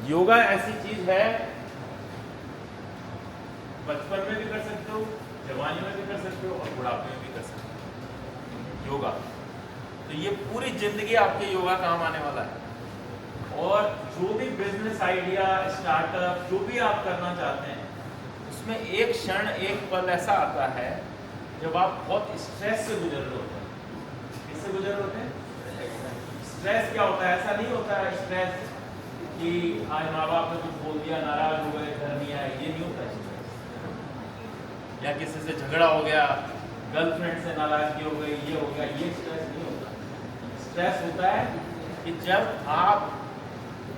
योगा ऐसी चीज है, बचपन में भी कर सकते हो, जवानी में भी कर सकते हो और बुढ़ापे में भी कर सकते हो योगा। तो ये पूरी जिंदगी आपके योगा काम आने वाला है। और जो भी बिजनेस आइडिया, स्टार्टअप, जो भी आप करना चाहते हैं, उसमें एक क्षण, एक पल ऐसा आता है जब आप बहुत स्ट्रेस से गुजर रहे होते हैं। किससे गुजर रहे होते हैं? स्ट्रेस क्या होता है? ऐसा नहीं होता है स्ट्रेस कि आज माँ बाप ने कुछ बोल दिया, नाराज हो गए, घर नहीं आए, ये नहीं होता है स्ट्रेस। या किसी से झगड़ा हो गया, गर्लफ्रेंड से नाराजगी हो गई, ये हो गया, ये स्ट्रेस नहीं होता। स्ट्रेस होता है कि जब आप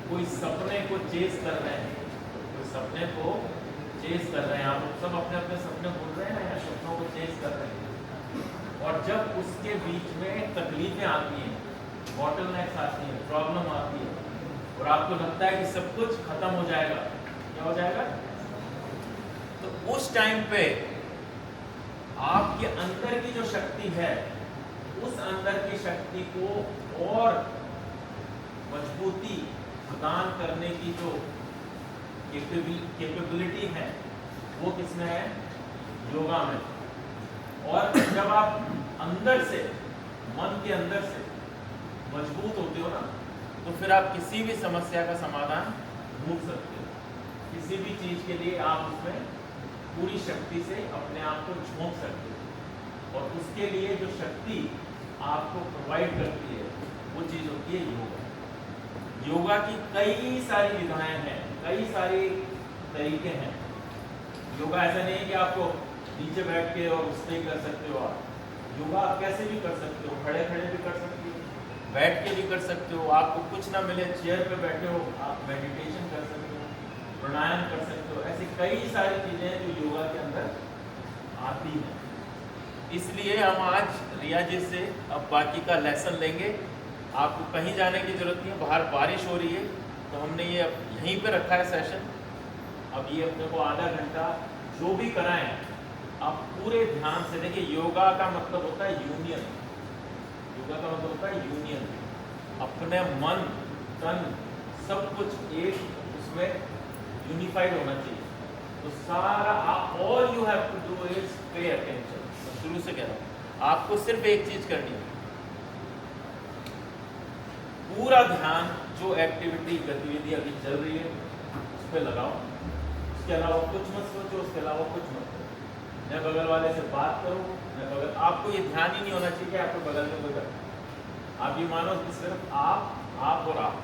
कोई सपने को चेस कर रहे हैं, कोई सपने को चेस कर रहे हैं, आप सब अपने अपने सपने बोल रहे हैं या सपनों को चेस कर रहे हैं, और जब उसके बीच में तकलीफें आती हैं, बॉटलनेक्स आती हैं, प्रॉब्लम आती है, और आपको लगता है कि सब कुछ खत्म हो जाएगा, क्या हो जाएगा? तो उस टाइम पे आपके अंदर की जो शक्ति है, उस अंदर की शक्ति को और मजबूती प्रदान करने की जो कैपेबिलिटी है, वो किसमें है? योगा में। और जब आप अंदर से, मन के अंदर से मजबूत होते हो ना, तो फिर आप किसी भी समस्या का समाधान ढूंढ सकते हो। किसी भी चीज के लिए आप उसमें पूरी शक्ति से अपने आप को झोंक सकते हो, और उसके लिए जो शक्ति आपको प्रोवाइड करती है, वो चीज होती है योगा। योगा की कई सारी विधाएं हैं, कई सारे तरीके हैं। योगा ऐसा नहीं है कि आपको नीचे बैठ के और उस पर कर सकते हो। आप योगा आप कैसे भी कर सकते हो, खड़े खड़े भी कर सकते हो, बैठ के भी कर सकते हो। आपको कुछ ना मिले, चेयर पे बैठे हो, आप मेडिटेशन कर सकते हो, प्राणायाम कर सकते हो। ऐसी कई सारी चीजें हैं जो योगा के अंदर आती हैं। इसलिए हम आज रिया जी से अब बाकी का लेसन लेंगे। आपको कहीं जाने की जरूरत नहीं है, बाहर बारिश हो रही है, तो हमने ये यहीं पे रखा है सेशन। अब ये अपने को आधा घंटा जो भी कराएं, आप पूरे ध्यान से देखिए। योगा का मतलब होता है यूनियन। योगा का मतलब होता है यूनियन। अपने मन, तन, सब कुछ एक उसमें यूनिफाइड होना चाहिए। तो सारा आप, all you have to do is pay attention. मैं शुरू से कह रहा हूँ, आपको सिर्फ एक चीज करनी है, पूरा ध्यान जो एक्टिविटी, गतिविधि अभी चल रही है उस पर लगाओ। उसके अलावा कुछ मत सोचो, उसके अलावा कुछ मत करो। न बगल वाले से बात करो, न बगल, आपको ये ध्यान ही नहीं होना चाहिए कि आपको बगल में कोई बैठा। आप ये मानो कि सिर्फ आप और आप।